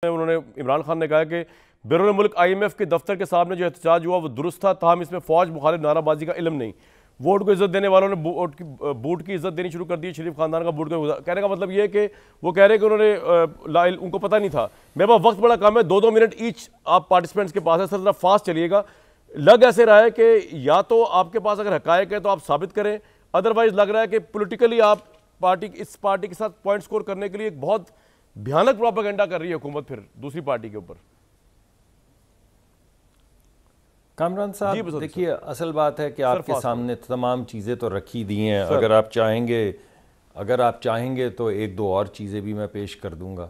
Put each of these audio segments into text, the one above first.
उन्होंने इमरान खान ने कहा कि बैरून मुल्क IMF के दफ्तर के सामने जो एहतजाज हुआ वो दुरुस्त था, ताहम इसमें फौज मुखालिफ नाराबाजी का इल्म नहीं। वोट को इज्जत देने वालों ने बूट की इज्जत देनी शुरू कर दी। शरीफ खानदान का बूट का कहने का मतलब ये है कि वो कह रहे हैं कि उन्होंने उनको पता नहीं था। मेरे पास वक्त बड़ा कम है, 2-2 मिनट ईच आप पार्टिसिपेंट्स के पास है। सर जरा फास्ट चलिएगा। लग ऐसे रहा है कि या तो आपके पास अगर हकायक है तो आप साबित करें, अदरवाइज लग रहा है कि पोलिटिकली आप इस पार्टी के साथ पॉइंट स्कोर करने के लिए एक बहुत भयानक प्रोपेगेंडा कर रही है हुकूमत फिर दूसरी पार्टी के ऊपर। कामरान साहब देखिए, असल बात है कि आपके सामने तमाम चीज़ें तो रखी दी हैं। अगर आप चाहेंगे तो एक दो और चीज़ें भी मैं पेश कर दूंगा,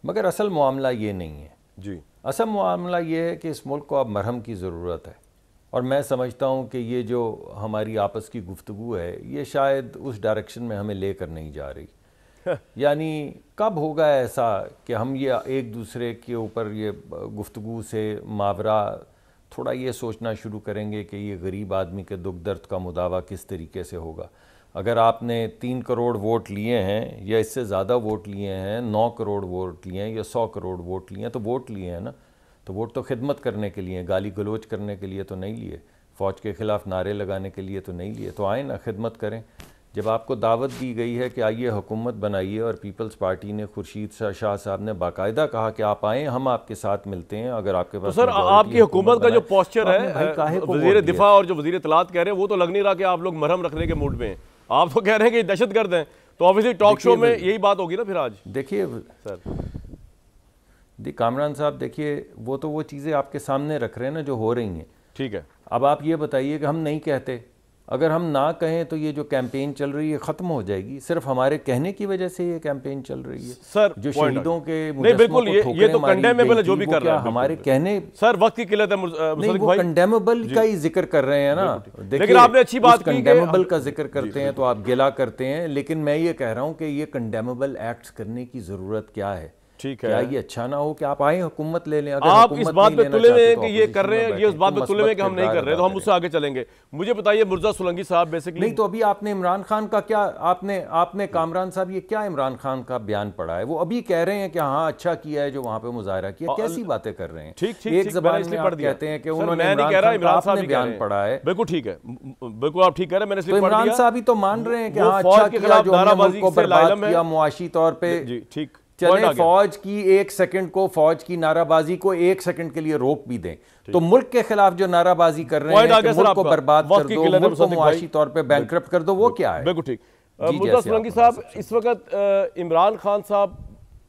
मगर असल मामला ये नहीं है जी। असल मामला ये है कि इस मुल्क को अब मरहम की ज़रूरत है। और मैं समझता हूँ कि ये जो हमारी आपस की गुफ्तगू है ये शायद उस डायरेक्शन में हमें लेकर नहीं जा रही। यानी कब होगा ऐसा कि हम ये एक दूसरे के ऊपर ये गुफ्तगू से मावरा थोड़ा ये सोचना शुरू करेंगे कि ये गरीब आदमी के दुख दर्द का मुदावा किस तरीके से होगा। अगर आपने 3 करोड़ वोट लिए हैं या इससे ज़्यादा वोट लिए हैं, 9 करोड़ वोट लिए हैं या 100 करोड़ वोट लिए हैं, तो वोट लिए हैं ना, तो वोट तो खिदमत करने के लिए, गाली गलोच करने के लिए तो नहीं लिए, फ़ौज के ख़िलाफ़ नारे लगाने के लिए तो नहीं लिए। तो आए ना, खिदमत करें। जब आपको दावत दी गई है कि आइए हुकूमत बनाइए, और पीपल्स पार्टी ने खुर्शीद शाह साहब ने बाकायदा कहा कि आप आएँ, हम आपके साथ मिलते हैं अगर आपके पास। तो सर आपकी हुकूमत का जो पोस्चर है, वज़ीर दिफा और जो वज़ीर इत्तलात कह रहे हैं, वो तो लग नहीं रहा कि आप लोग मरहम रखने के मूड में हैं। आप तो कह रहे हैं कि दहशतगर्द हैं, तो ऑब्वियसली टॉक शो में यही बात होगी ना फिर आज। देखिए सर कामरान साहब, देखिए वो तो वो चीज़ें आपके सामने रख रहे हैं ना जो हो रही हैं। ठीक है, अब आप ये बताइए कि हम नहीं कहते, अगर हम ना कहें तो ये जो कैंपेन चल रही है ख़त्म हो जाएगी। सिर्फ हमारे कहने की वजह से ये कैंपेन चल रही है। सर जो शहीदों के नहीं, बिल्कुल ये तो कंडेमेबल है जो भी कर रहा है। हमारे कहने सर वक्त की किल्लत है। नहीं, वो कंडेमेबल का ही जिक्र कर रहे हैं ना। लेकिन आपने अच्छी बात की, कंडेमेबल का जिक्र करते हैं तो आप गिला करते हैं, लेकिन मैं ये कह रहा हूँ कि ये कंडेमेबल एक्ट्स करने की ज़रूरत क्या है। ठीक है, क्या ये अच्छा ना हो कि आप आए हुकूमत ले लें? अगर आप इस बात पे तुले में कि ये कर रहे हैं, ये उस बात पे तुले में कि हम नहीं कर रहे, तो हम उससे आगे चलेंगे। मुझे बताइए मुर्जा सोलंकी साहब बेसिकली नहीं, तो अभी आपने इमरान खान का क्या आपने कामरान साहब ये क्या इमरान खान का बयान पढ़ा है? वो अभी कह रहे हैं कि हाँ अच्छा किया है जो वहाँ पे मुजाहरा किया। कैसी बातें कर रहे हैं? ठीक एक ज़बान में आप कहते हैं कि उन्होंने इमरान साहब ने बयान पढ़ा है। बिल्कुल ठीक है, बिल्कुल आप ठीक कह रहे हैं, मैंने इसलिए पढ़ दिया। इमरान साहब ही तो मान रहे हैं कि हाँ अच्छा किया जो हमने मुल्क को बर्बाद किया मुआशी तौर पे। जी ठीक, चले फौज की 1 सेकंड को, फौज की नाराबाजी को 1 सेकंड के लिए रोक भी दें, तो मुल्क के खिलाफ जो नाराबाजी कर रहे हैं कि मुल्क को बर्बाद कर दो, मुल्क को मुआशी तौर पे बैंकरप्ट कर दो, वो क्या है? बिल्कुल ठीक। मुर्जा सोलंकी साहब, इस वक्त इमरान खान साहब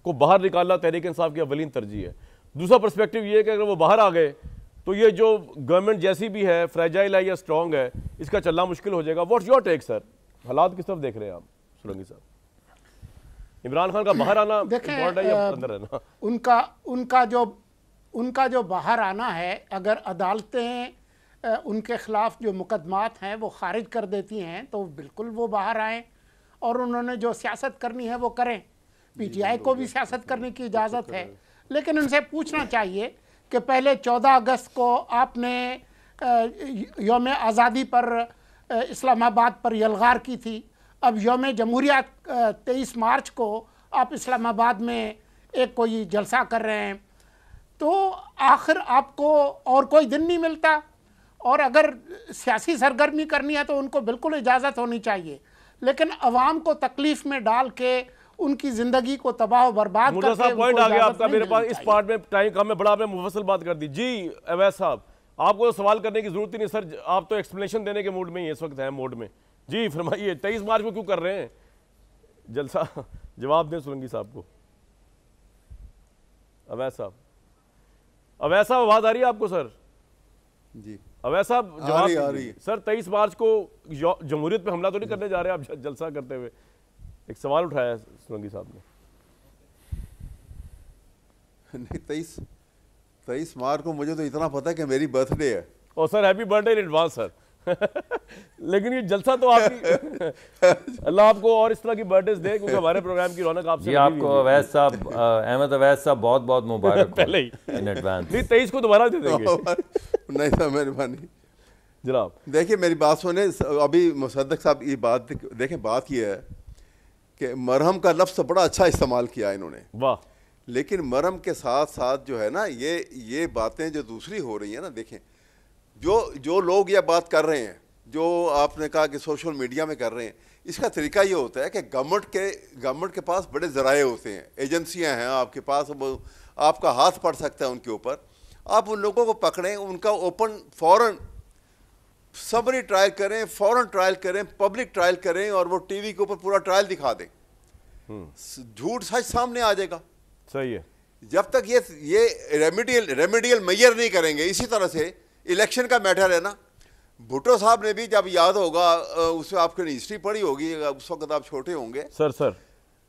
को बाहर निकालना तहरीक इंसाफ की अवलीन तरजीह है। दूसरा पर्सपेक्टिव ये है कि अगर वो बाहर आ गए तो ये जो गवर्नमेंट जैसी भी है, फ्रेजाइल है या स्ट्रॉन्ग है, इसका चलना मुश्किल हो जाएगा। What's your take sir? हालात किस तरफ देख रहे हैं आप सोलंकी साहब? इमरान खान का बाहर आना इम्पोर्टेंट है या अंदर रहना? उनका जो बाहर आना है, अगर अदालतें उनके खिलाफ जो मुकदमात हैं वो खारिज कर देती हैं तो बिल्कुल वो बाहर आएँ और उन्होंने जो सियासत करनी है वो करें। PTI को भी सियासत करने की इजाज़त है, लेकिन उनसे पूछना चाहिए कि पहले 14 अगस्त को आपने यौम आज़ादी पर इस्लामाबाद पर यलगार की थी, अब यौम जमहूरियत 23 मार्च को आप इस्लामाबाद में एक कोई जलसा कर रहे हैं, तो आखिर आपको और कोई दिन नहीं मिलता? और अगर सियासी सरगर्मी करनी है तो उनको बिल्कुल इजाज़त होनी चाहिए, लेकिन अवाम को तकलीफ में डाल के उनकी ज़िंदगी को तबाह और बर्बाद करके पॉइंट आ गया आपका मेरे पास। इस पार्ट में टाइम कम है, बड़ा आपने मुफस्सल बात कर दी। जी अवैस साहब, आपको तो सवाल करने की जरूरत ही नहीं सर, आप तो एक्सप्लेनेशन देने के मूड में ही इस वक्त है मोड में। जी फरमाइए, 23 मार्च को क्यों कर रहे हैं जलसा? जवाब दें सोलंकी साहब को। अवैस साहब, अवैस साहब आवाज आ रही है आपको सर? जी अवैस साहब जवाब आ रही है। सर 23 मार्च को जमहूरियत पे हमला तो नहीं करने जा रहे आप जलसा करते हुए? एक सवाल उठाया सोलंकी साहब ने। नहीं, 23 मार्च को मुझे तो इतना पता है कि मेरी बर्थडे है। ओ sir happy birthday in advance sir. लेकिन ये जलसा तो आपकी अल्लाह आपको और इस तरह की बर्थडे दे, क्योंकि हमारे प्रोग्राम की रौनक आपसे। आपको अवैस साहब, अहमद अवैस साहब बहुत बहुत मुबारक पहले ही इन एडवांस। नहीं 23 को दोबारा दे देंगे। नहीं सर, मेहरबानी जनाब। देखिए मेरी बात सुने, अभी मुसद्दक साहब ये बात देखें, बात ये है कि मरहम का लफ्ज़ बड़ा अच्छा इस्तेमाल किया इन्होंने। वाह। लेकिन मरहम के साथ साथ जो है ना, ये बातें जो दूसरी हो रही हैं ना, देखें जो लोग ये बात कर रहे हैं, जो आपने कहा कि सोशल मीडिया में कर रहे हैं, इसका तरीका ये होता है कि गवर्नमेंट के पास बड़े ज़राए होते हैं, एजेंसियां हैं आपके पास, आपका हाथ पड़ सकता है उनके ऊपर। आप उन लोगों को पकड़ें, उनका ओपन फ़ौरन समरी ट्रायल करें, फ़ौरन ट्रायल करें, पब्लिक ट्रायल करें, और वो टीवी के ऊपर पूरा ट्रायल दिखा दें, झूठ सच सामने आ जाएगा। सही है। जब तक ये रेमेडियल मेजर नहीं करेंगे, इसी तरह से इलेक्शन का मैटर है ना, भुट्टो साहब ने भी, जब याद होगा, उसमें आपने हिस्ट्री पढ़ी होगी, उस वक्त आप छोटे होंगे सर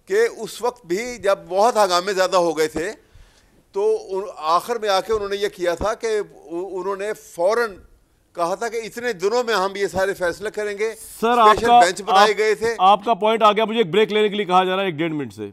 कि उस वक्त भी जब बहुत हंगामे ज़्यादा हो गए थे, तो आखिर में आके उन्होंने ये किया था कि उन्होंने फौरन कहा था कि इतने दिनों में हम ये सारे फैसले करेंगे। सर स्पेशल बेंच बनाए गए थे। आपका पॉइंट आ गया, मुझे एक ब्रेक लेने के लिए कहा जा रहा है 1.5 मिनट से।